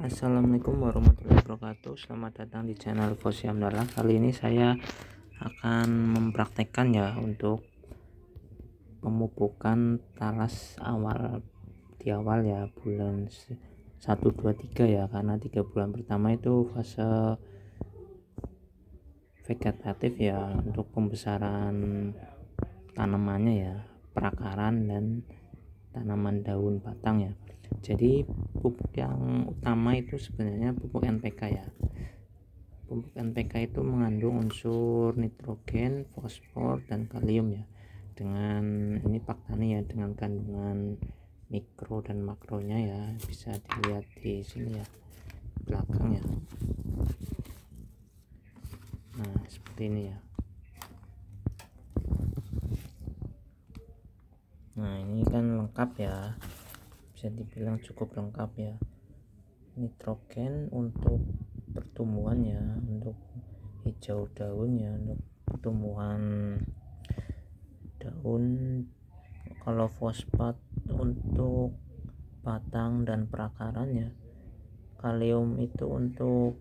Assalamualaikum warahmatullahi wabarakatuh. Selamat datang di channel Fosy Hamdallah. Kali ini saya akan mempraktekkan ya untuk pemupukan talas di awal ya, bulan 1 2 3 ya, karena 3 bulan pertama itu fase vegetatif ya, untuk pembesaran tanamannya ya, perakaran dan tanaman daun batang ya. Jadi pupuk yang utama itu sebenarnya pupuk NPK ya. Pupuk NPK itu mengandung unsur nitrogen, fosfor, dan kalium ya. Dengan ini faktanya ya, dengan kandungan mikro dan makronya ya, bisa dilihat di sini ya, belakang ya. Nah, seperti ini ya. Nah, ini kan lengkap ya, bisa dibilang cukup lengkap ya. Nitrogen untuk pertumbuhan ya, untuk hijau daunnya, untuk pertumbuhan daun. Kalau fosfat untuk batang dan perakarannya. Kalium itu untuk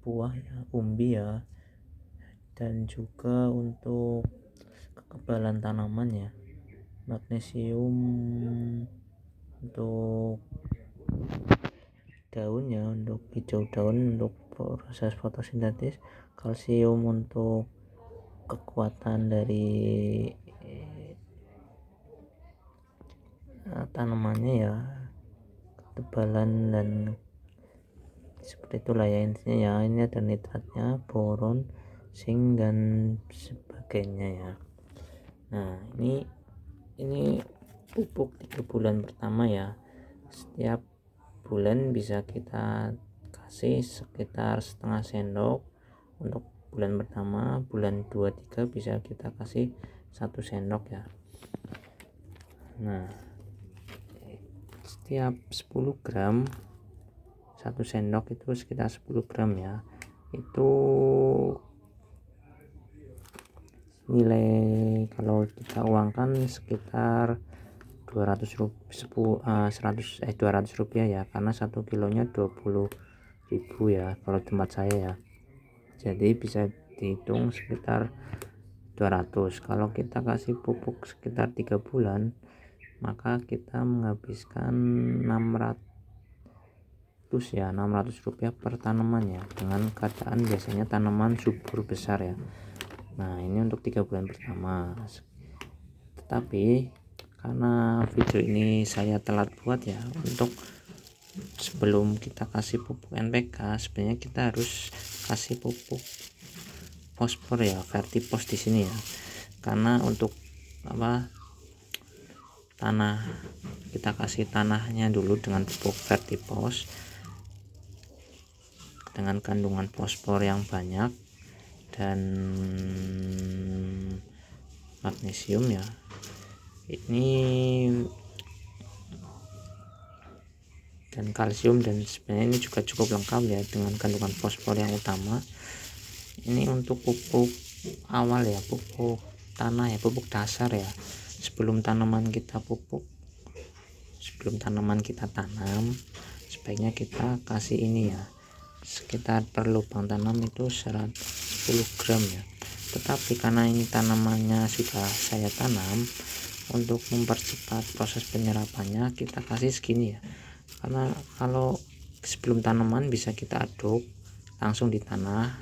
buah ya, umbi ya, dan juga untuk kekebalan tanaman ya. Magnesium untuk daunnya, untuk hijau daun, untuk proses fotosintesis. Kalsium untuk kekuatan dari tanamannya ya, ketebalan, dan seperti itulah ya intinya ya. Ini ada nitratnya, boron, zinc, dan sebagainya ya. Nah, ini pupuk 3 bulan pertama ya. Setiap bulan bisa kita kasih sekitar setengah sendok untuk bulan pertama. Bulan 2-3 bisa kita kasih 1 sendok ya. Nah, setiap 10 gram 1 sendok itu sekitar 10 gram ya. Itu nilai kalau kita uangkan sekitar 200 rupiah ya, karena 1 kilonya 20.000 ya kalau tempat saya ya. Jadi bisa dihitung sekitar 200. Kalau kita kasih pupuk sekitar 3 bulan, maka kita menghabiskan 600 rupiah per tanaman ya, dengan keadaan biasanya tanaman subur besar ya. Nah, ini untuk 3 bulan pertama. Tetapi karena video ini saya telat buat ya, untuk sebelum kita kasih pupuk NPK sebenarnya kita harus kasih pupuk fosfor ya, vertipos di sini ya. Karena untuk tanah, kita kasih tanahnya dulu dengan pupuk vertipos dengan kandungan fosfor yang banyak dan magnesium ya. Ini dan kalsium, dan sebenarnya ini juga cukup lengkap ya dengan kandungan fosfor yang utama. Ini untuk pupuk awal ya, pupuk tanah ya, pupuk dasar ya. Sebelum tanaman kita tanam, sebaiknya kita kasih ini ya, sekitar per lubang tanam itu 10 gram ya. Tetapi karena ini tanamannya sudah saya tanam, untuk mempercepat proses penyerapannya kita kasih segini ya. Karena kalau sebelum tanaman bisa kita aduk langsung di tanah,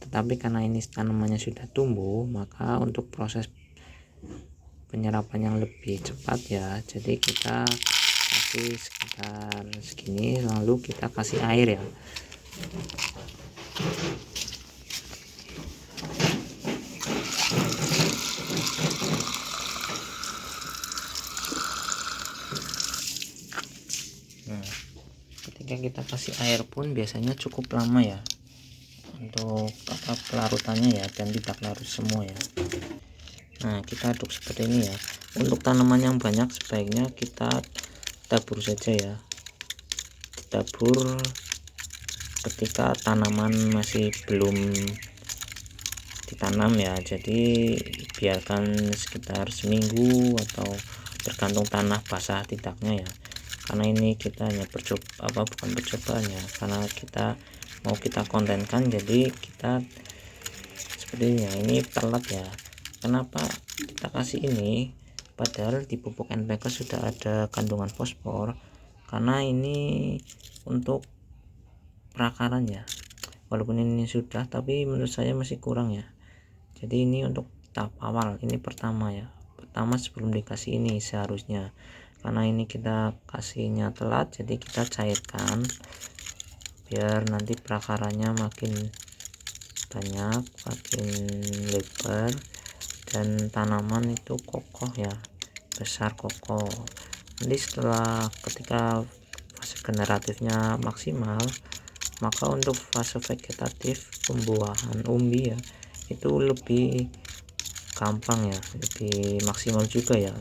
tetapi karena ini tanamannya sudah tumbuh, maka untuk proses penyerapan yang lebih cepat ya, jadi kita kasih sekitar segini, lalu kita kasih air ya. Nah, ketika kita kasih air pun biasanya cukup lama ya untuk pelarutannya ya, dan tidak larut semua ya. Nah, kita aduk seperti ini ya. Untuk tanaman yang banyak sebaiknya kita tabur saja ya, ditabur ketika tanaman masih belum ditanam ya. Jadi biarkan sekitar seminggu atau tergantung tanah basah tidaknya ya. karena ini kita hanya bukan percobaan ya, karena kita kontenkan, jadi kita sepertinya ini telat ya. Kenapa kita kasih ini padahal di pupuk NPK sudah ada kandungan fosfor? Karena ini untuk perakaran ya, walaupun ini sudah, tapi menurut saya masih kurang ya. Jadi ini untuk tahap awal, ini pertama sebelum dikasih ini seharusnya. Karena ini kita kasihnya telat, jadi kita cairkan biar nanti perakarannya makin banyak, makin lebar, dan tanaman itu kokoh ya, besar kokoh. Nanti ketika fase generatifnya maksimal, maka untuk fase vegetatif pembuahan umbi ya itu lebih gampang ya, lebih maksimal juga ya.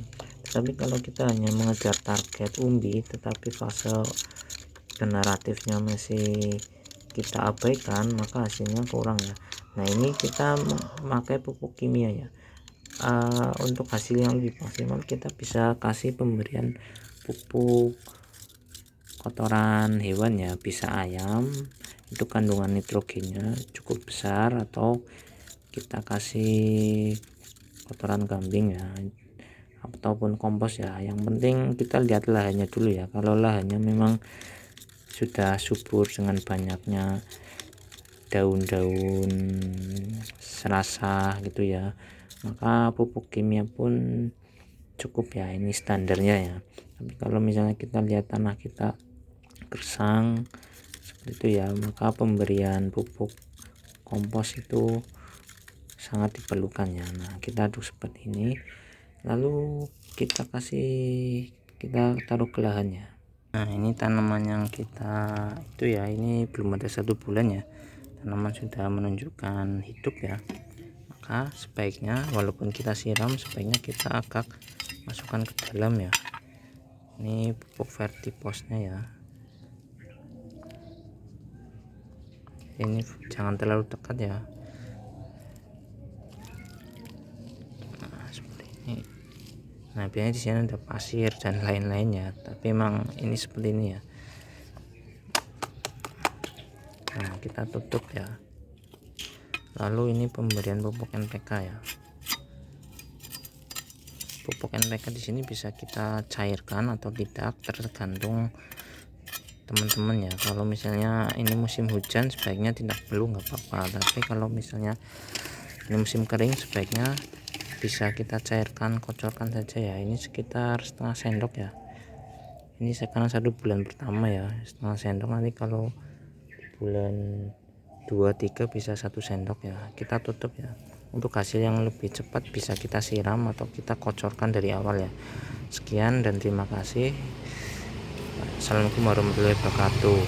Tapi kalau kita hanya mengejar target umbi tetapi fase generatifnya masih kita abaikan, maka hasilnya kurang ya. Nah, ini kita memakai pupuk kimia ya. Untuk hasil yang lebih maksimal kita bisa kasih pemberian pupuk kotoran hewan ya, bisa ayam, itu kandungan nitrogennya cukup besar, atau kita kasih kotoran kambing ya, ataupun kompos ya. Yang penting kita lihat lahannya dulu ya. Kalau lahannya memang sudah subur dengan banyaknya daun-daun serasa gitu ya, maka pupuk kimia pun cukup ya, ini standarnya ya. Tapi kalau misalnya kita lihat tanah kita gersang seperti itu ya, maka pemberian pupuk kompos itu sangat diperlukan ya. Nah, kita aduk seperti ini, lalu kita taruh ke lahannya. Nah, ini tanaman yang kita itu ya, ini belum ada 1 bulan ya, tanaman sudah menunjukkan hidup ya. Maka sebaiknya walaupun kita siram, sebaiknya kita agak masukkan ke dalam ya. Ini pupuk vertiposnya ya, ini jangan terlalu dekat ya. Nah, seperti ini. Nah, biasanya di sini ada pasir dan lain-lainnya, tapi emang ini seperti ini ya. Nah, kita tutup ya. Lalu ini pemberian pupuk NPK ya. Pupuk NPK di sini bisa kita cairkan atau tidak, tergantung teman-teman ya. Kalau misalnya ini musim hujan, sebaiknya tidak perlu, nggak apa-apa. Tapi kalau misalnya ini musim kering, sebaiknya bisa kita cairkan, kocorkan saja ya. Ini sekitar setengah sendok ya. Ini sekarang 1 bulan pertama ya, setengah sendok. Nanti kalau bulan 2-3 bisa 1 sendok ya. Kita tutup ya. Untuk hasil yang lebih cepat bisa kita siram atau kita kocorkan dari awal ya. Sekian dan terima kasih. Assalamualaikum warahmatullahi wabarakatuh.